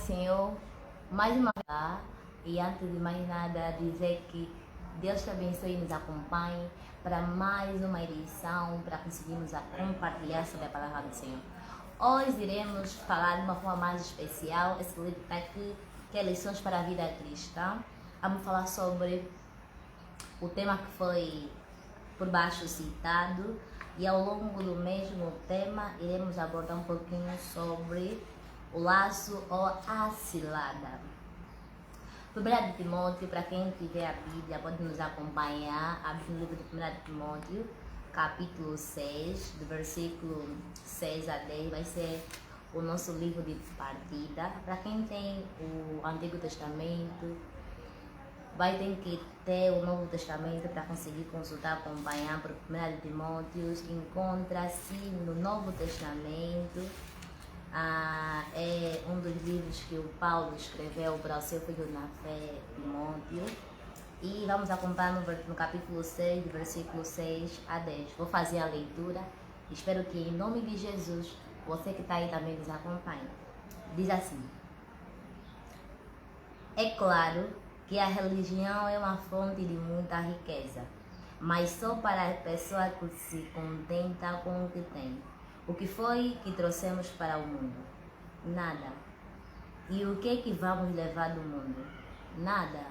Senhor, mais uma vez, e antes de mais nada, dizer que Deus te abençoe e nos acompanhe para mais uma edição, para conseguirmos compartilhar sobre a palavra do Senhor. Hoje iremos falar de uma forma mais especial, esse livro está aqui, que é Lições para a Vida Cristã. Vamos falar sobre o tema que foi por baixo citado, e ao longo do mesmo tema iremos abordar um pouquinho sobre o laço ou a cilada. 1 Timóteo, para quem tiver a Bíblia, pode nos acompanhar, abre o livro de 1 Timóteo, capítulo 6, do versículo 6 a 10, vai ser o nosso livro de partida. Para quem tem o Antigo Testamento, vai ter que ter o Novo Testamento para conseguir consultar, acompanhar, porque 1 Timóteo encontra-se no Novo Testamento. É um dos livros que o Paulo escreveu para o seu filho na fé, Timóteo. E vamos acompanhar no capítulo 6, do versículo 6 a 10. Vou fazer a leitura. Espero que, em nome de Jesus, você que está aí também nos acompanhe. Diz assim: é claro que a religião é uma fonte de muita riqueza, mas só para a pessoa que se contenta com o que tem. O que foi que trouxemos para o mundo? Nada. E o que é que vamos levar do mundo? Nada.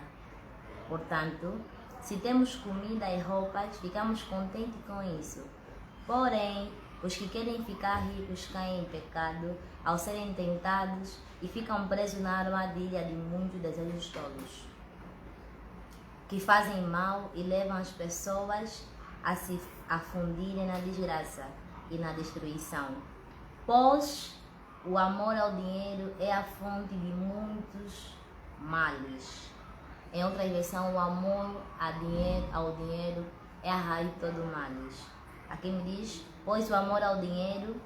Portanto, se temos comida e roupas, ficamos contentes com isso. Porém, os que querem ficar ricos caem em pecado ao serem tentados e ficam presos na armadilha de muitos desejos tolos, que fazem mal e levam as pessoas a se afundirem na desgraça e na destruição. Pois o amor ao dinheiro é a fonte de muitos males. Em outra versão, o amor ao dinheiro é a raiz de todo males. Aqui me diz: pois o amor ao dinheiro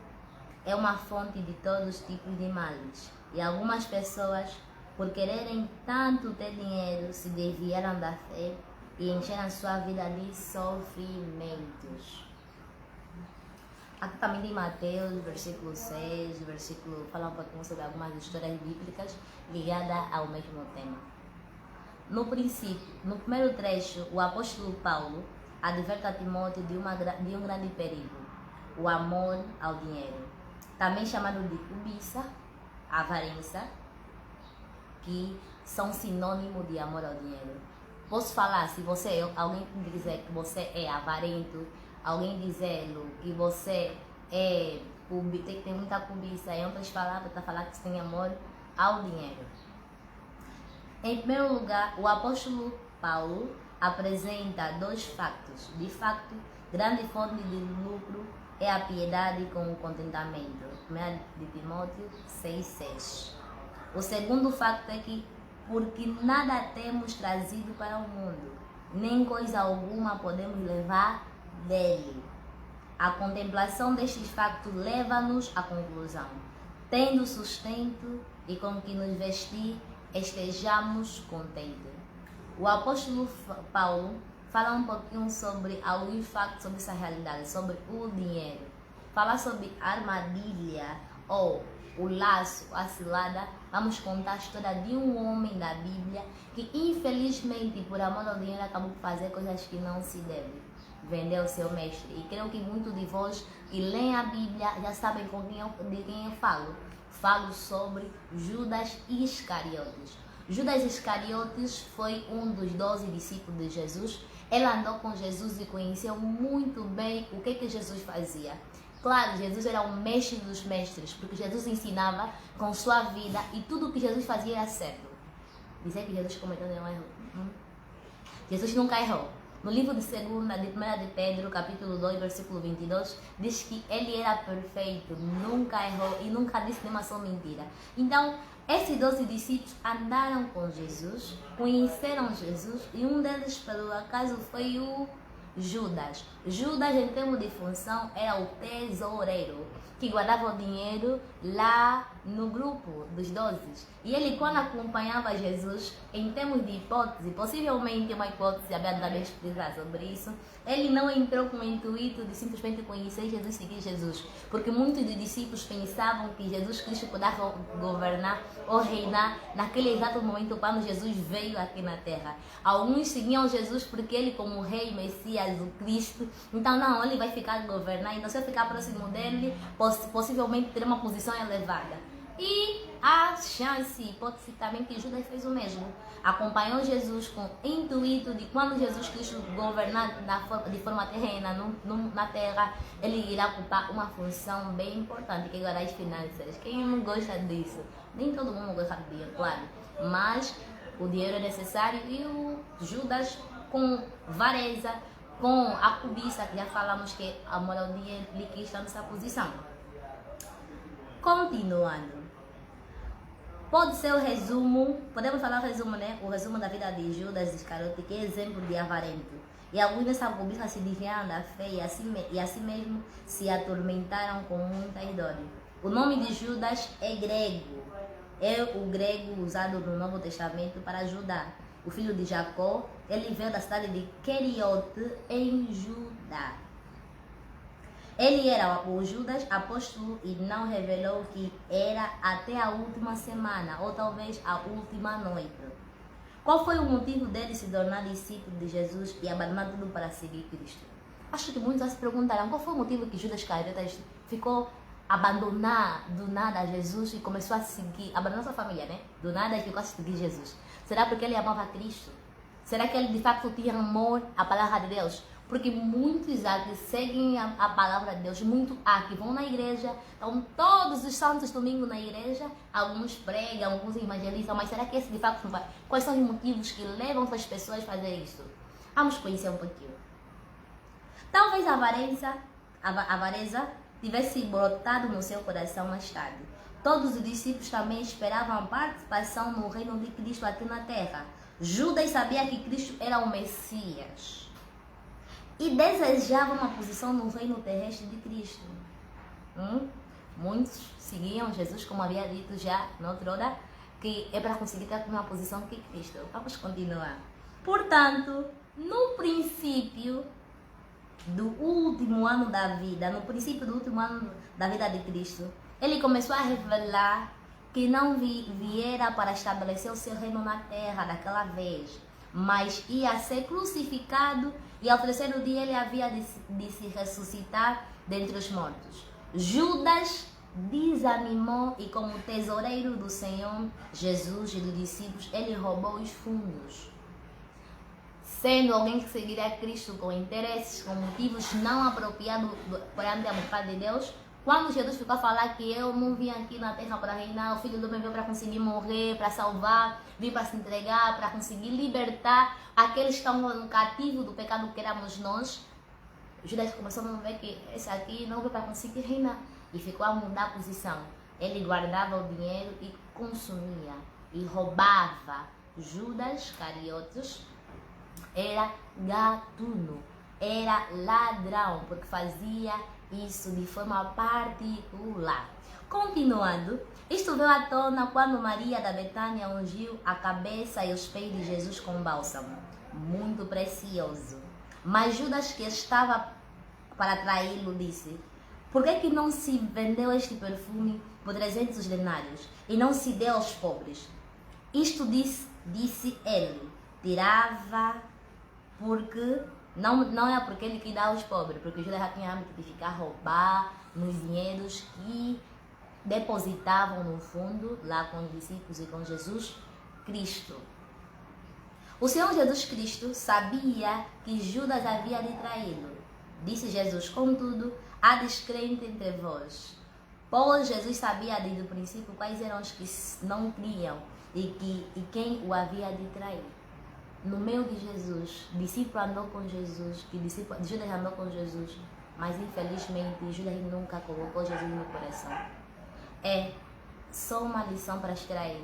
é uma fonte de todos os tipos de males. E algumas pessoas, por quererem tanto ter dinheiro, se desviaram da fé e encheram a sua vida de sofrimentos. Aqui também tem Mateus, versículo 6, fala um pouquinho sobre algumas histórias bíblicas ligadas ao mesmo tema. No princípio, no primeiro trecho, o apóstolo Paulo adverte a Timóteo de um grande perigo: o amor ao dinheiro, também chamado de cobiça, avareza, que são sinônimo de amor ao dinheiro. Posso falar, se alguém dizer que você é avarento, alguém dizendo que você tem muita cobiça, em outras palavras, está falando que você tem amor ao dinheiro. Em primeiro lugar, o apóstolo Paulo apresenta dois factos. De facto, grande fonte de lucro é a piedade com o contentamento. 1 de Timóteo 6,6. O segundo facto é que, porque nada temos trazido para o mundo, nem coisa alguma podemos levar dele. A contemplação destes factos leva-nos à conclusão: tendo sustento e com que nos vestir, estejamos contentes. O apóstolo Paulo fala um pouquinho sobre alguns factos sobre essa realidade, sobre o dinheiro. Fala sobre a armadilha ou o laço, a cilada. Vamos contar a história de um homem da Bíblia que, infelizmente, por amor ao dinheiro, acabou por fazer coisas que não se devem. Vendeu o seu mestre. E creio que muitos de vós que leem a Bíblia já sabem de quem eu falo. Falo sobre Judas Iscariotes. Judas Iscariotes foi um dos 12 discípulos de Jesus. Ele andou com Jesus e conheceu muito bem o que Jesus fazia. Claro, Jesus era o mestre dos mestres, porque Jesus ensinava com sua vida e tudo o que Jesus fazia era certo. Dizer que Jesus cometeu nenhum erro. Jesus nunca errou. No livro de 1 de Pedro, capítulo 2, versículo 22, diz que ele era perfeito, nunca errou e nunca disse nenhuma só mentira. Então, esses 12 discípulos andaram com Jesus, conheceram Jesus, e um deles, pelo acaso, foi o Judas. Judas, em termos de função, era o tesoureiro, que guardava o dinheiro lá no grupo dos 12. E ele, quando acompanhava Jesus, em termos de hipótese, possivelmente uma hipótese, a Bíblia também explica sobre isso, ele não entrou com o intuito de simplesmente conhecer Jesus e seguir Jesus. Porque muitos dos discípulos pensavam que Jesus Cristo poderia governar ou reinar naquele exato momento quando Jesus veio aqui na Terra. Alguns seguiam Jesus porque ele, como rei, Messias, o Cristo, então não, ele vai ficar governar, então se eu ficar próximo dele, possivelmente ter uma posição elevada. E a chance, hipótese também que Judas fez o mesmo. Acompanhou Jesus com o intuito de quando Jesus Cristo governar de forma terrena na terra, ele irá ocupar uma função bem importante, que é as finanças. Quem não gosta disso? Nem todo mundo gosta de dinheiro, claro. Mas o dinheiro é necessário e o Judas, com vareza, com a cobiça, que já falamos que a moral do dinheiro lhe está nessa posição. Continuando. Pode ser o resumo, podemos falar o resumo, né? O resumo da vida de Judas Iscariote, que é exemplo de avarento. E alguns dessa cobiça se desviaram da fé e assim mesmo se atormentaram com muitas dores. O nome de Judas é grego. É o grego usado no Novo Testamento para Judá. O filho de Jacó, ele veio da cidade de Queriote, em Judá. Ele era o Judas apóstolo e não revelou que era até a última semana, ou talvez a última noite. Qual foi o motivo dele se tornar discípulo de Jesus e abandonar tudo para seguir Cristo? Acho que muitos já se perguntaram qual foi o motivo que Judas Iscariotes ficou abandonar do nada Jesus e começou a seguir, abandonou sua família, né? Do nada e ficou a seguir Jesus. Será porque ele amava Cristo? Será que ele de fato tinha amor à palavra de Deus? Porque muitos há que seguem a palavra de Deus, muito há que vão na igreja, estão todos os santos domingos na igreja, alguns pregam, alguns evangelizam, mas será que esse de fato não vai? Quais são os motivos que levam as pessoas a fazer isso? Vamos conhecer um pouquinho. Talvez a avareza tivesse brotado no seu coração mais tarde. Todos os discípulos também esperavam participação no reino de Cristo aqui na terra. Judas sabia que Cristo era o Messias e desejava uma posição no reino terrestre de Cristo. Muitos seguiam Jesus, como havia dito já na outra hora, que é para conseguir ter uma posição que Cristo. Vamos continuar. Portanto, no princípio do último ano da vida, de Cristo, ele começou a revelar que não viera para estabelecer o seu reino na terra daquela vez, mas ia ser crucificado e ao terceiro dia ele havia de se ressuscitar dentre os mortos. Judas desanimou e, como tesoureiro do Senhor Jesus e dos discípulos, ele roubou os fundos. Sendo alguém que seguiria Cristo com interesses, com motivos não apropriados perante a vontade de Deus, quando Jesus ficou a falar que eu não vim aqui na terra para reinar, o Filho do Homem veio para conseguir morrer, para salvar, vim para se entregar, para conseguir libertar aqueles que estão no cativo do pecado que éramos nós, Judas começou a ver que esse aqui não veio para conseguir reinar e ficou a mudar a posição. Ele guardava o dinheiro e consumia e roubava. Judas Iscariotes era gatuno, era ladrão, porque fazia isso de forma particular. Continuando, isto veio à tona quando Maria da Betânia ungiu a cabeça e os pés de Jesus com bálsamo, muito precioso. Mas Judas, que estava para traí-lo, disse: por que não se vendeu este perfume por 300 denários e não se deu aos pobres? Isto disse ele, tirava porque não é porque ele quis dar aos pobres, porque Judas já tinha hábito de ficar roubar nos dinheiros que depositavam no fundo lá com os discípulos e com Jesus Cristo. O Senhor Jesus Cristo sabia que Judas havia de traí-lo. Disse Jesus: contudo, há descrente entre vós. Pois Jesus sabia desde o princípio quais eram os que não criam e quem o havia de trair. No meio de Jesus, discípulo andou com Jesus, Judas andou com Jesus, mas infelizmente Judas nunca colocou Jesus no coração. É só uma lição para extrair.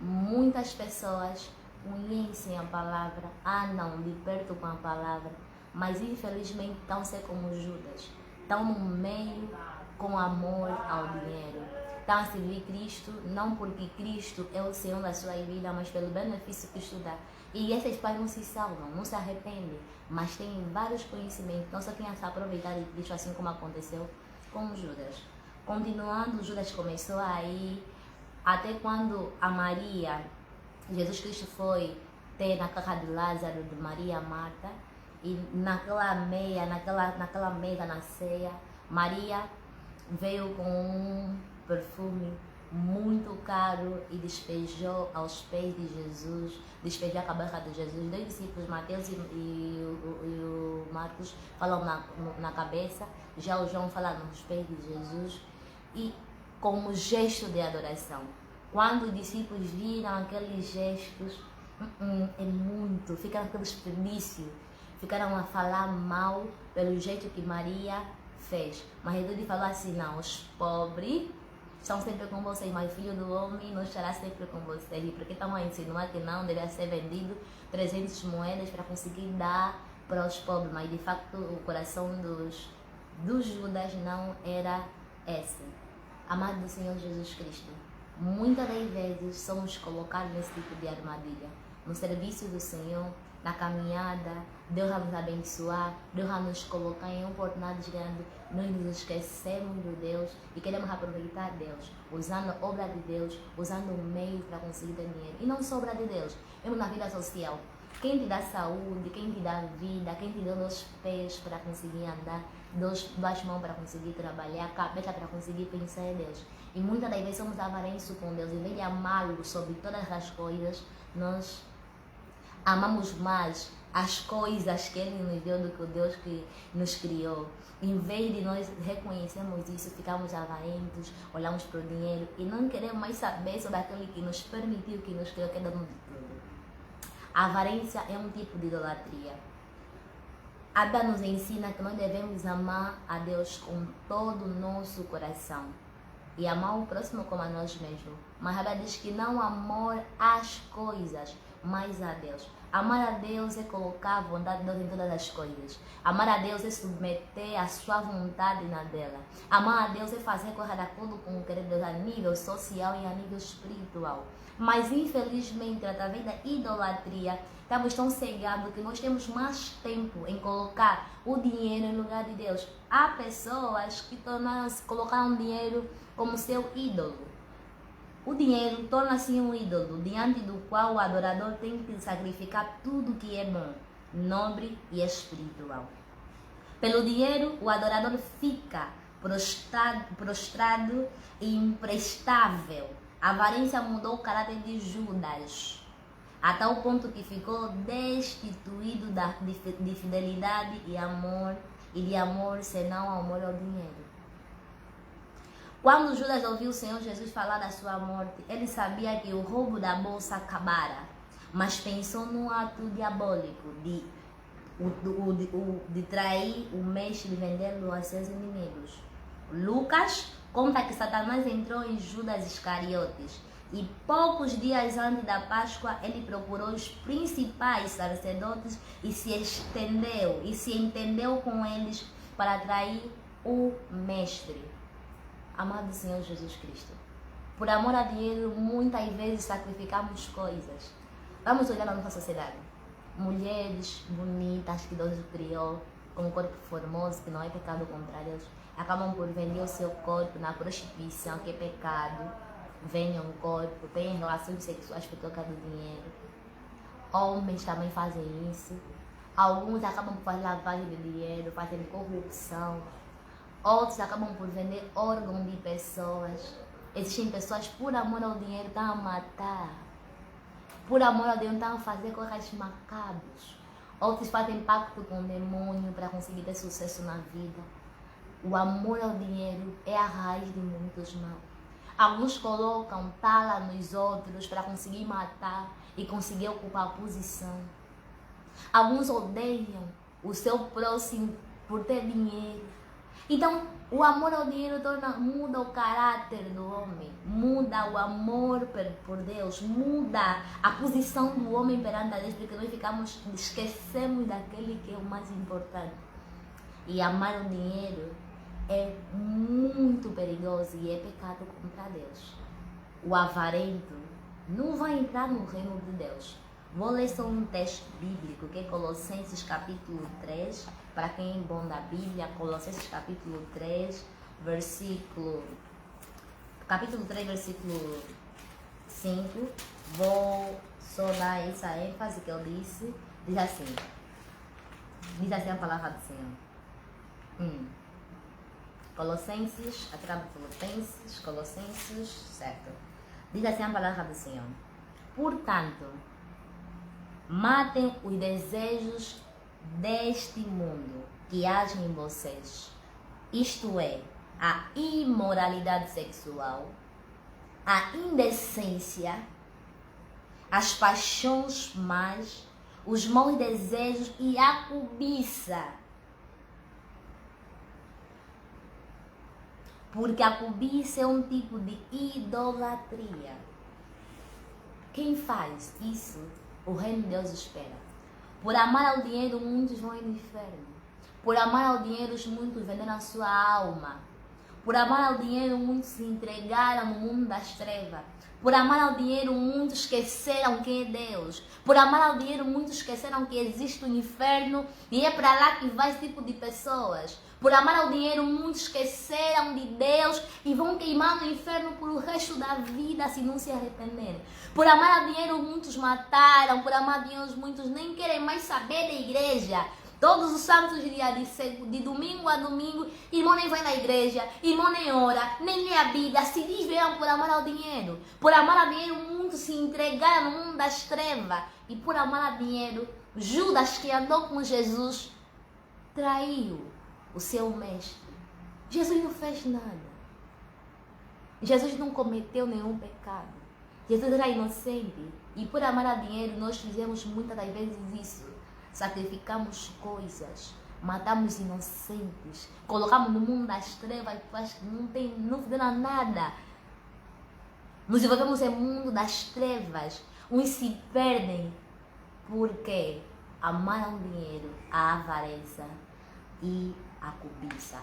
Muitas pessoas conhecem a palavra, andam de perto com a palavra, mas infelizmente estão ser como Judas, estão no meio com amor ao dinheiro, estão a servir Cristo, não porque Cristo é o Senhor da sua vida, mas pelo benefício que Cristo dá. E esses pais não se salvam, não se arrependem, mas têm vários conhecimentos, então só quem se aproveitar de Cristo, assim como aconteceu com Judas. Continuando, Judas começou a ir até quando a Maria, Jesus Cristo foi ter na casa de Lázaro, de Maria e Marta, e naquela mesa, na ceia, Maria veio com um perfume muito caro e despejou aos pés de Jesus, despejou a cabeça de Jesus. Dois discípulos, Mateus e o Marcos, falam na cabeça, já o João fala nos pés de Jesus, e como gesto de adoração. Quando os discípulos viram aqueles gestos, é muito, ficaram aquele desperdício, ficaram a falar mal pelo jeito que Maria fez. Mas Jesus falou assim: não, os pobres estão sempre com vocês, mas o Filho do Homem não estará sempre com vocês. E porque estão a insinuar que não deve ser vendido 300 moedas para conseguir dar para os pobres, mas de facto o coração dos Judas não era esse. Amado do Senhor Jesus Cristo, muitas das vezes somos colocados nesse tipo de armadilha, no serviço do Senhor, na caminhada. Deus vai nos abençoar, Deus vai nos colocar em oportunidades grandes, nós nos esquecemos de Deus e queremos aproveitar Deus, usando a obra de Deus, usando o meio para conseguir ter dinheiro. E não só obra de Deus, mesmo na vida social. Quem te dá saúde, quem te dá vida, quem te deu 2 pés para conseguir andar, 2 mãos para conseguir trabalhar, cabeça para conseguir pensar em Deus. E muitas das vezes somos avarentos com Deus, em vez de amá-lo sobre todas as coisas, nós amamos mais as coisas que Ele nos deu do que o Deus que nos criou. Em vez de nós reconhecermos isso, ficamos avarentos, olhamos para o dinheiro e não queremos mais saber sobre aquele que nos permitiu, que nos criou, que é dono de tudo. A avarência é um tipo de idolatria. A Bíblia nos ensina que nós devemos amar a Deus com todo o nosso coração e amar o próximo como a nós mesmos. Mas a Bíblia diz que não amor às coisas, mas a Deus. Amar a Deus é colocar a vontade de Deus em todas as coisas. Amar a Deus é submeter a sua vontade na dela. Amar a Deus é fazer coisas de acordo com o querer de Deus a nível social e a nível espiritual. Mas infelizmente, através da idolatria, estamos tão cegados que nós temos mais tempo em colocar o dinheiro em lugar de Deus. Há pessoas que colocaram o dinheiro como seu ídolo. O dinheiro torna-se um ídolo, diante do qual o adorador tem que sacrificar tudo que é bom, nobre e espiritual. Pelo dinheiro, o adorador fica prostrado e imprestável. A avarência mudou o caráter de Judas, a tal ponto que ficou destituído de fidelidade e de amor, senão amor ao dinheiro. Quando Judas ouviu o Senhor Jesus falar da sua morte, ele sabia que o roubo da bolsa acabara, mas pensou num ato diabólico de trair o mestre e vendê-lo a seus inimigos. Lucas conta que Satanás entrou em Judas Iscariotes e poucos dias antes da Páscoa ele procurou os principais sacerdotes e se entendeu com eles para trair o mestre. Amado Senhor Jesus Cristo, por amor a dinheiro, muitas vezes sacrificamos coisas. Vamos olhar na nossa sociedade. Mulheres bonitas que Deus criou, com um corpo formoso, que não é pecado contra Deus, acabam por vender o seu corpo na prostituição, que é pecado. Vendem um corpo, têm relações sexuais por troca do dinheiro. Homens também fazem isso. Alguns acabam por fazer lavagem de dinheiro, fazendo corrupção. Outros acabam por vender órgãos de pessoas. Existem pessoas por amor ao dinheiro estão a matar. Por amor ao dinheiro estão a fazer coisas macabras. Outros fazem pacto com o demônio para conseguir ter sucesso na vida. O amor ao dinheiro é a raiz de muitos mal. Alguns colocam tala nos outros para conseguir matar e conseguir ocupar a posição. Alguns odeiam o seu próximo por ter dinheiro. Então, o amor ao dinheiro muda o caráter do homem, muda o amor por Deus, muda a posição do homem perante a Deus, porque nós esquecemos daquele que é o mais importante. E amar o dinheiro é muito perigoso e é pecado contra Deus. O avarento não vai entrar no reino de Deus. Vou ler só um texto bíblico, que é Colossenses capítulo 3, para quem é bom da Bíblia, Colossenses capítulo 3, capítulo 3, versículo 5. Vou só dar essa ênfase que eu disse. Diz assim a palavra do Senhor. Colossenses, Colossenses, certo. Diz assim a palavra do Senhor. Portanto, matem os desejos deste mundo que agem em vocês, isto é, a imoralidade sexual, a indecência, as paixões más, os maus desejos e a cobiça. Porque a cobiça é um tipo de idolatria. Quem faz isso, o reino de Deus espera. Por amar ao dinheiro, muitos vão ao inferno. Por amar ao dinheiro, muitos venderam a sua alma. Por amar ao dinheiro, muitos se entregaram no mundo das trevas. Por amar ao dinheiro, muitos esqueceram quem é Deus. Por amar ao dinheiro, muitos esqueceram que existe o inferno e é para lá que vai esse tipo de pessoas. Por amar ao dinheiro, muitos esqueceram de Deus e vão queimar no inferno por o resto da vida se não se arrependerem. Por amar ao dinheiro, muitos mataram. Por amar a Deus, muitos nem querem mais saber da igreja. Todos os santos dias, de domingo a domingo, irmão nem vai na igreja, irmão nem ora, nem lê a Bíblia, se desviaram por amar ao dinheiro. Por amar ao dinheiro, muitos se entregaram no mundo das trevas. E por amar ao dinheiro, Judas, que andou com Jesus, traiu o seu mestre. Jesus não fez nada. Jesus não cometeu nenhum pecado. Jesus era inocente. E por amar ao dinheiro, nós fizemos muitas das vezes isso. Sacrificamos coisas, matamos inocentes, colocamos no mundo das trevas, não fizeram nada. Nos envolvemos em mundo das trevas. Uns se perdem porque amaram o dinheiro, a avareza e a cobiça.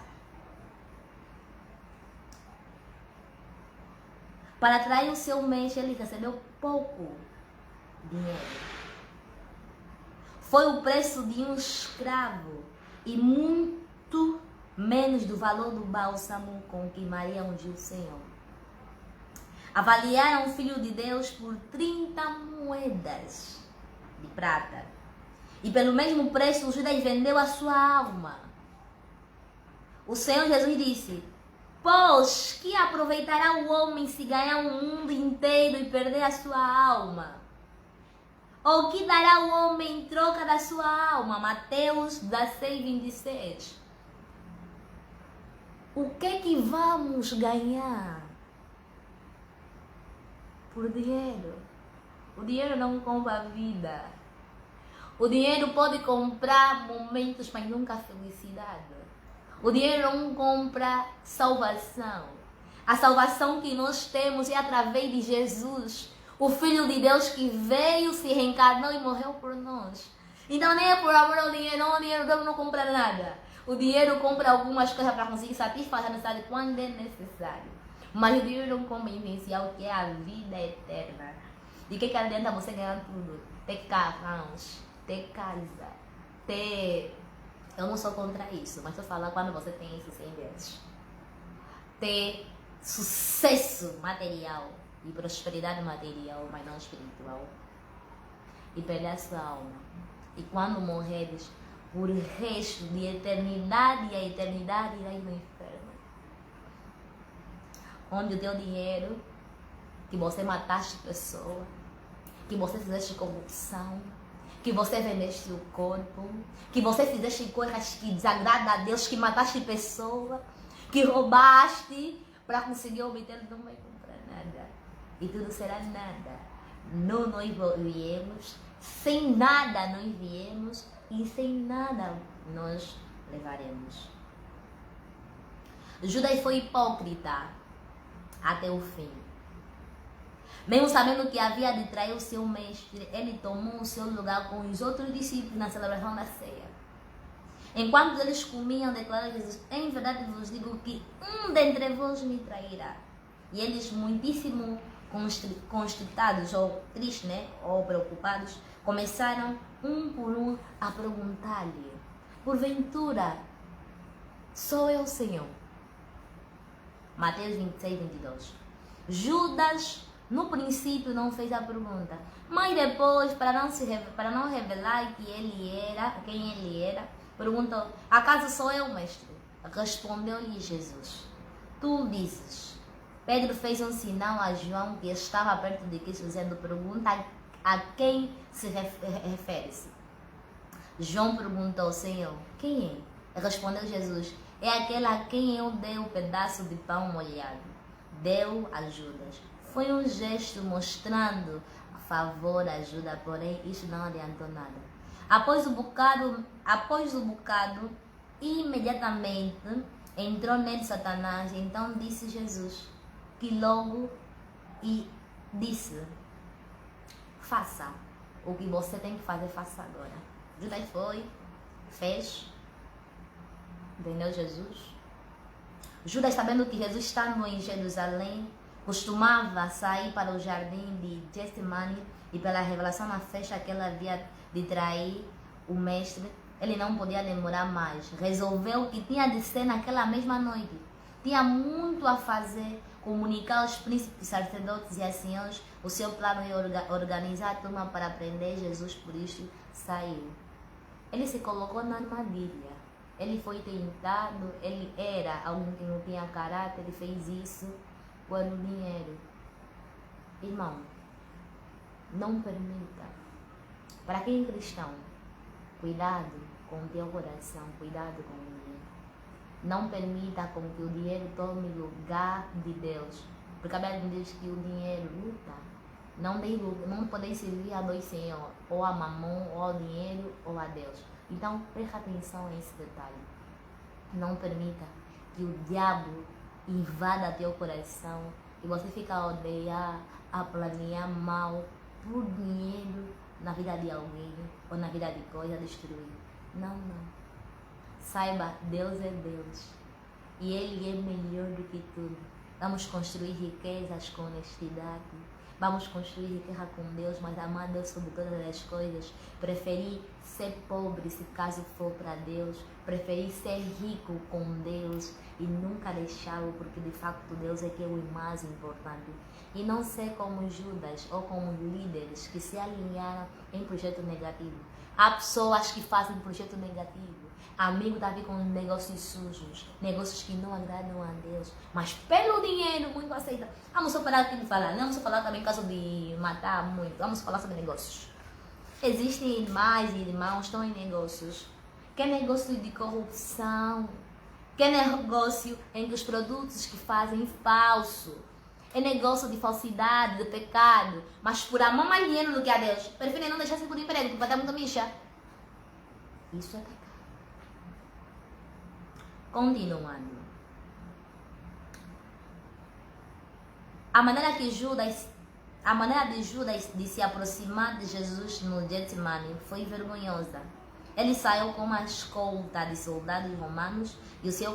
Para atrair o seu mestre, ele recebeu pouco dinheiro. Foi o preço de um escravo e muito menos do valor do bálsamo com que Maria ungiu o Senhor. Avaliaram o Filho de Deus por 30 moedas de prata. E pelo mesmo preço, Judas vendeu a sua alma. O Senhor Jesus disse: pois que aproveitará o homem se ganhar o mundo inteiro e perder a sua alma? Ou que dará o homem em troca da sua alma? Mateus 16, 26. O que vamos ganhar por dinheiro? O dinheiro não compra a vida. O dinheiro pode comprar momentos, mas nunca felicidade. O dinheiro não compra salvação. A salvação que nós temos é através de Jesus, o Filho de Deus que veio, se reencarnou e morreu por nós. Então nem é por amor ao dinheiro, não, o dinheiro não compra nada. O dinheiro compra algumas coisas para conseguir satisfazer a necessidade quando é necessário. Mas o dinheiro não compra o essencial, que é a vida eterna. De que adianta você ganhar tudo? Ter carros, ter casa, ter... Eu não sou contra isso, mas estou falando quando você tem isso sem Deus. Ter sucesso material e prosperidade material, mas não espiritual. E perder a sua alma. E quando morreres, por resto de eternidade, e a eternidade irás no inferno. Onde o teu dinheiro, que você mataste pessoa, que você fizeste corrupção, que você vendeste o corpo, que você fizeste coisas que desagradam a Deus, que mataste pessoa, que roubaste para conseguir obter, não vai comprar nada. E tudo será nada. Não nós viemos, sem nada nós viemos e sem nada nós levaremos. Judas foi hipócrita até o fim. Mesmo sabendo que havia de trair o seu mestre, ele tomou o seu lugar com os outros discípulos na celebração da ceia. Enquanto eles comiam, declarou Jesus: em verdade vos digo que um dentre vós me trairá. E eles, muitíssimo constritados ou tristes, né, ou preocupados, começaram um por um a perguntar-lhe: porventura, sou eu, Senhor? Mateus 26, 22. Judas, no princípio, não fez a pergunta, mas depois, para não revelar quem ele era, perguntou: acaso sou eu, mestre? Respondeu-lhe Jesus: tu dizes. Pedro fez um sinal a João, que estava perto de Cristo, dizendo: pergunta a quem se refere-se. João perguntou: Senhor, quem é? Respondeu Jesus: é aquele a quem eu dei o pedaço de pão molhado. Deu a Judas. Foi um gesto mostrando favor, ajuda, porém isso não adiantou nada. Após o bocado, imediatamente entrou nele Satanás. Então disse Jesus que logo e disse: faça o que você tem que fazer, faça agora. Judas foi, fez, entendeu Jesus? Judas, sabendo que Jesus estava em Jerusalém, costumava sair para o jardim de Getsemane, e pela revelação na festa que ele havia de trair o mestre, ele não podia demorar mais. Resolveu que tinha de ser naquela mesma noite. Tinha muito a fazer, comunicar aos príncipes, sacerdotes e anciãos o seu plano e organizar a turma para prender Jesus. Por isso saiu. Ele se colocou na armadilha. Ele foi tentado, ele era alguém que não tinha caráter, ele fez isso por dinheiro. Irmão, não permita. Para quem é cristão, cuidado com o teu coração, cuidado com o dinheiro. Não permita com que o dinheiro tome lugar de Deus. Porque a Bíblia diz que o dinheiro luta. Não podeis servir a dois senhores, ou a mamão, ou ao dinheiro, ou a Deus. Então, preste atenção a esse detalhe. Não permita que o diabo invada teu coração e você fica a odiar, a planear mal por dinheiro na vida de alguém ou na vida de coisa, destruir. Não. Saiba, Deus é Deus e Ele é melhor do que tudo. Vamos construir riquezas com honestidade. Vamos construir riqueza com Deus, mas amar Deus sobre todas as coisas. Preferir ser pobre, se caso for para Deus. Preferir ser rico com Deus e nunca deixá-lo, porque de facto Deus é que é o mais importante. E não ser como Judas ou como líderes que se alinharam em projeto negativo. Há pessoas que fazem projeto negativo. Amigo está com negócios sujos, negócios que não agradam a Deus, mas pelo dinheiro muito aceita. Vamos só parar aqui de falar, não vamos só falar também em caso de matar muito, vamos falar sobre negócios. Existem irmãs e irmãos que estão em negócios, que é negócio de corrupção, que é negócio em que os produtos que fazem falso, é negócio de falsidade, de pecado, mas por amar mais dinheiro do que a Deus, preferem não deixar-se por emprego, porque vai dar muita micha. Isso é pecado. Continuando. A maneira de Judas de se aproximar de Jesus no Getsemane foi vergonhosa. Ele saiu com uma escolta de soldados romanos e o seu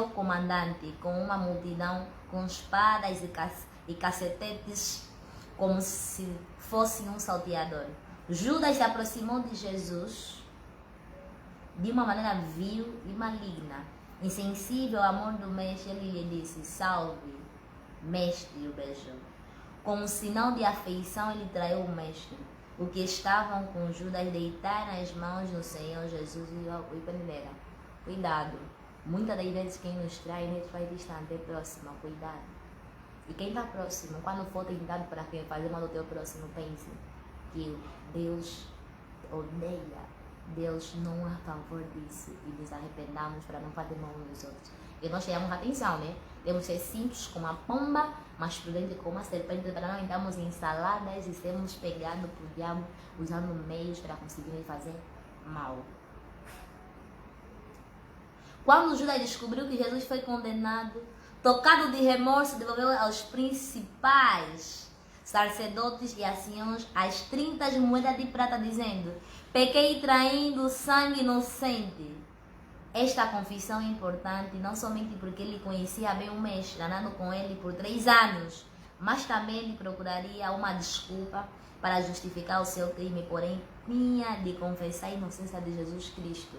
comandante com uma multidão com espadas e cacetetes como se fosse um salteador. Judas se aproximou de Jesus de uma maneira vil e maligna. Insensível ao amor do mestre, ele lhe disse: salve, mestre, e o beijou. Com um sinal de afeição, ele traiu o mestre. O que estavam com Judas deitaram as mãos no Senhor Jesus e prenderam. Cuidado. Muitas das vezes quem nos trai, nos faz distante, é próximo. Cuidado. E quem está próximo, quando for tentado para quem fazer mal do teu próximo, pense que Deus odeia. Deus não é a favor disso e nos arrependamos para não fazer mal uns aos outros. E nós chamamos atenção, né? Temos que ser simples como uma pomba, mas prudente como uma serpente, para não entrarmos em saladas e sermos pegados por diabo usando meios para conseguir fazer mal. Quando Judas descobriu que Jesus foi condenado, tocado de remorso, devolveu aos principais sacerdotes e anciãos as 30 moedas de prata, dizendo: pequei traindo sangue inocente. Esta confissão é importante não somente porque ele conhecia bem o mestre, andando com ele por 3 anos, mas também ele procuraria uma desculpa para justificar o seu crime, porém tinha de confessar a inocência de Jesus Cristo.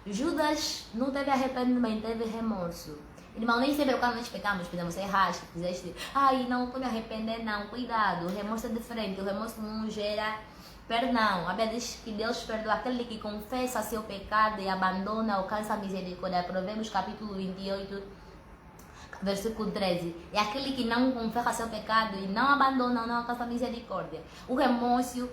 Judas não teve arrependimento, teve remorso. Irmão, nem sempre quando nós pecamos, fizemos errado, fizeste, ai, não estou me arrependendo, não, cuidado, o remorso é diferente, o remorso não gera perdão. A Bíblia diz que Deus perdoa aquele que confessa seu pecado e abandona, alcança a misericórdia. Provérbios capítulo 28, versículo 13. É aquele que não confessa seu pecado e não abandona, não alcança a misericórdia. O remorso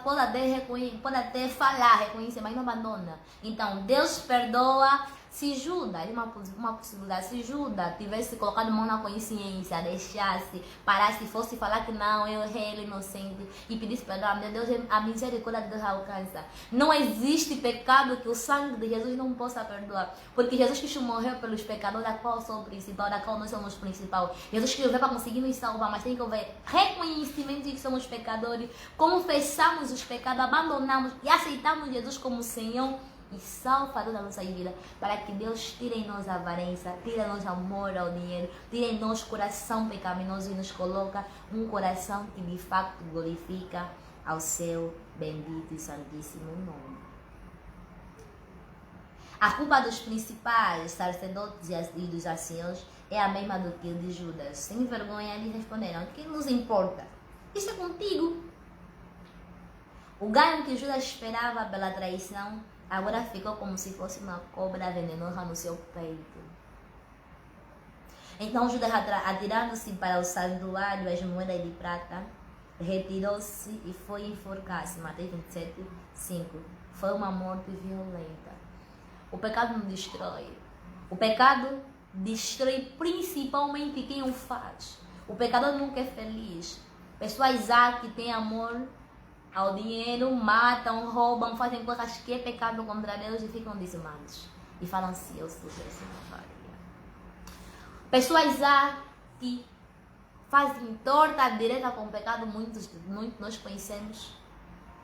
pode até falar, reconhecer, mas não abandona. Então, Deus perdoa. Se Judas, uma possibilidade, se Judas tivesse colocado mão na consciência, deixasse, parasse, fosse falar que não, eu errei, ele é inocente, e pedisse perdão, meu Deus, a misericórdia de Deus alcança. Não existe pecado que o sangue de Jesus não possa perdoar, porque Jesus Cristo morreu pelos pecadores, da qual eu sou o principal, da qual nós somos o principal. Jesus Cristo veio para conseguir nos salvar, mas tem que haver reconhecimento de que somos pecadores, confessamos os pecados, abandonamos e aceitamos Jesus como Senhor e Salvador da nossa vida, para que Deus tire em nós a avarência, tire em nós amor ao dinheiro, tire em nós coração pecaminoso e nos coloca um coração que de fato glorifica ao seu bendito e santíssimo nome. A culpa dos principais sacerdotes e dos anciãos é a mesma do que o de Judas. Sem vergonha, eles responderam: o que nos importa? Isso é contigo. O ganho que Judas esperava pela traição agora ficou como se fosse uma cobra venenosa no seu peito. Então Judas, atirando-se para o santuário as moedas de prata, retirou-se e foi enforcar-se. Mateus 27, 5. Foi uma morte violenta. O pecado não destrói. O pecado destrói principalmente quem o faz. O pecador nunca é feliz. Pessoas que têm amor ao dinheiro, matam, roubam, fazem coisas que é pecado contra Deus e ficam dizimados. E falam assim: eu sou Deus, não faria. Pessoas que fazem torta direita com o pecado, muitos nós conhecemos,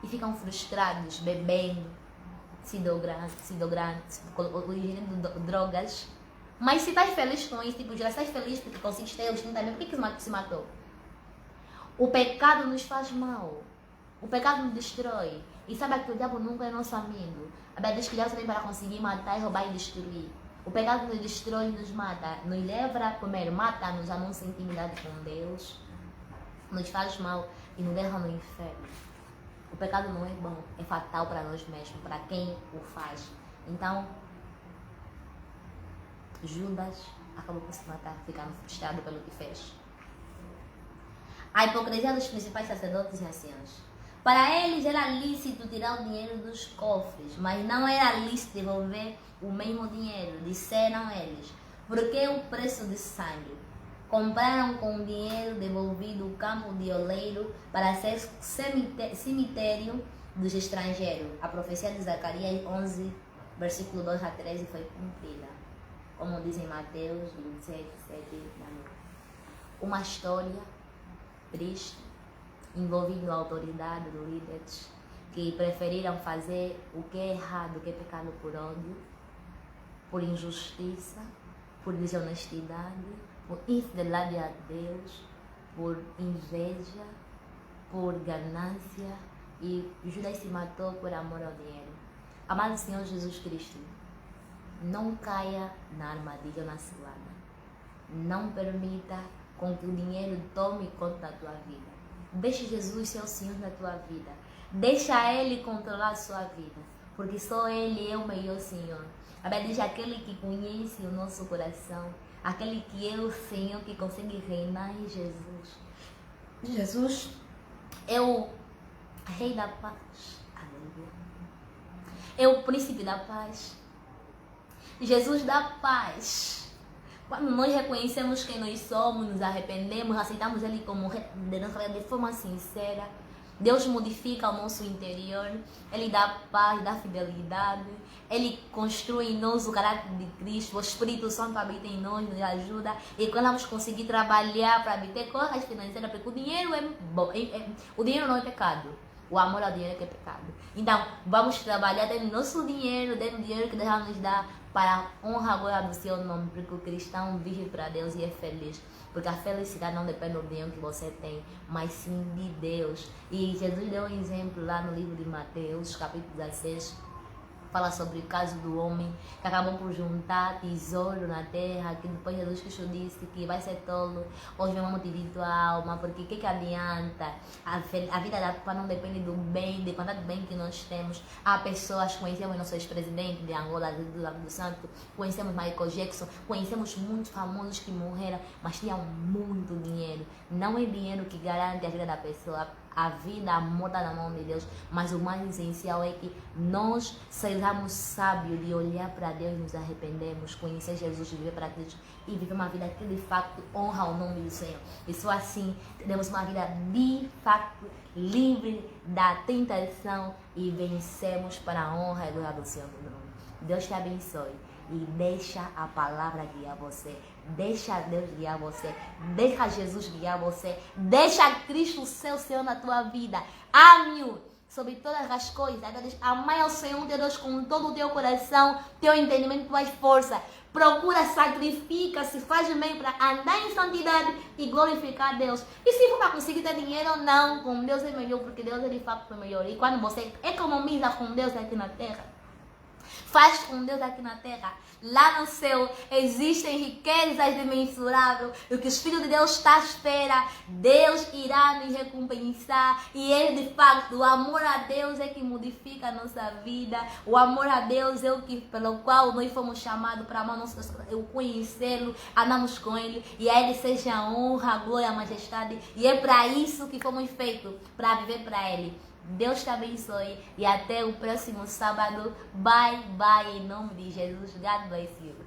e ficam frustrados, bebendo, se drogando, ingerindo drogas. Mas se estás feliz com isso, tipo, já estás feliz porque conseguiste ter os 30 mil, por que se matou? O pecado nos faz mal. O pecado nos destrói. E sabe que o diabo nunca é nosso amigo. A Bíblia diz que o diabo vem para conseguir matar, roubar e destruir. O pecado nos destrói e nos mata. Nos leva a comer, mata-nos a nossa intimidade com Deus. Nos faz mal e nos leva no inferno. O pecado não é bom. É fatal para nós mesmos, para quem o faz. Então, Judas acabou por se matar, ficando frustrado pelo que fez. A hipocrisia dos principais sacerdotes e anciãos. Para eles era lícito tirar o dinheiro dos cofres, mas não era lícito devolver o mesmo dinheiro, disseram eles, porque o preço de sangue. Compraram com o dinheiro devolvido o campo de oleiro para ser cemitério dos estrangeiros. A profecia de Zacarias 11, versículo 2 a 13 foi cumprida, como diz em Mateus 27, 7 da noite. Uma história triste, envolvendo a autoridade dos líderes que preferiram fazer o que é errado, o que é pecado por ódio, por injustiça, por desonestidade, por infidelidade a Deus, por inveja, por ganância, e Judas se matou por amor ao dinheiro. Amado Senhor Jesus Cristo, não caia na armadilha ou na cilada. Não permita com que o dinheiro tome conta da tua vida. Deixa Jesus ser o Senhor da tua vida. Deixa Ele controlar a sua vida, porque só Ele é o melhor Senhor. A Bíblia diz: aquele que conhece o nosso coração, aquele que é o Senhor, que consegue reinar em Jesus. Jesus é o Rei da paz. Aleluia. É o Príncipe da paz. Jesus dá paz. Quando nós reconhecemos quem nós somos, nos arrependemos, aceitamos Ele como de nossa vida de forma sincera, Deus modifica o nosso interior, Ele dá paz, dá fidelidade, Ele construi em nós o caráter de Cristo, o Espírito Santo habita em nós, nos ajuda, e quando vamos conseguir trabalhar para obter coisas financeiras, porque o dinheiro é bom, o dinheiro não é pecado, o amor ao dinheiro é que é pecado. Então, vamos trabalhar dentro do nosso dinheiro, dentro do dinheiro que Deus nos dá, para a honra e glória do seu nome, porque o cristão vive para Deus e é feliz. Porque a felicidade não depende do dinheiro que você tem, mas sim de Deus. E Jesus deu um exemplo lá no livro de Mateus, capítulo 16, fala sobre o caso do homem que acabou por juntar tesouro na terra, que depois Jesus Cristo disse que vai ser tolo, hoje vamos dividir a alma, porque o que adianta? A vida da culpa não depende do bem, de quantidade de bem que nós temos. Há pessoas, conhecemos nosso ex-presidente de Angola, do Santo, conhecemos Michael Jackson, conhecemos muitos famosos que morreram, mas tinham muito dinheiro. Não é dinheiro que garante a vida da pessoa. A vida, a morte na mão de Deus, mas o mais essencial é que nós sejamos sábios de olhar para Deus, nos arrependemos, conhecer Jesus, viver para Cristo e viver uma vida que de fato honra o nome do Senhor. E só assim teremos uma vida de fato livre da tentação e vencemos para a honra e glória do Senhor. Deus te abençoe. E deixa a palavra guiar você, deixa Deus guiar você, deixa Jesus guiar você, deixa Cristo ser o Senhor na tua vida. Ame-o sobre todas as coisas. Amai ao Senhor teu Deus com todo o teu coração, teu entendimento, tuas forças. Procura, sacrifica-se, faz bem para andar em santidade e glorificar a Deus. E se for para conseguir ter dinheiro, não, com Deus é melhor, porque Deus é de fato melhor. E quando você economiza com Deus aqui na terra, faz com Deus aqui na terra, lá no céu existem riquezas imensuráveis. O que os filhos de Deus estão à espera, Deus irá nos recompensar. E Ele, de fato, o amor a Deus é que modifica a nossa vida. O amor a Deus é o que, pelo qual nós fomos chamados para amar nosso Deus, eu conhecê-lo, andamos com Ele. E a Ele seja a honra, a glória, a majestade. E é para isso que fomos feitos, para viver para Ele. Deus te abençoe e até o próximo sábado. Bye, bye, em nome de Jesus. God bless you.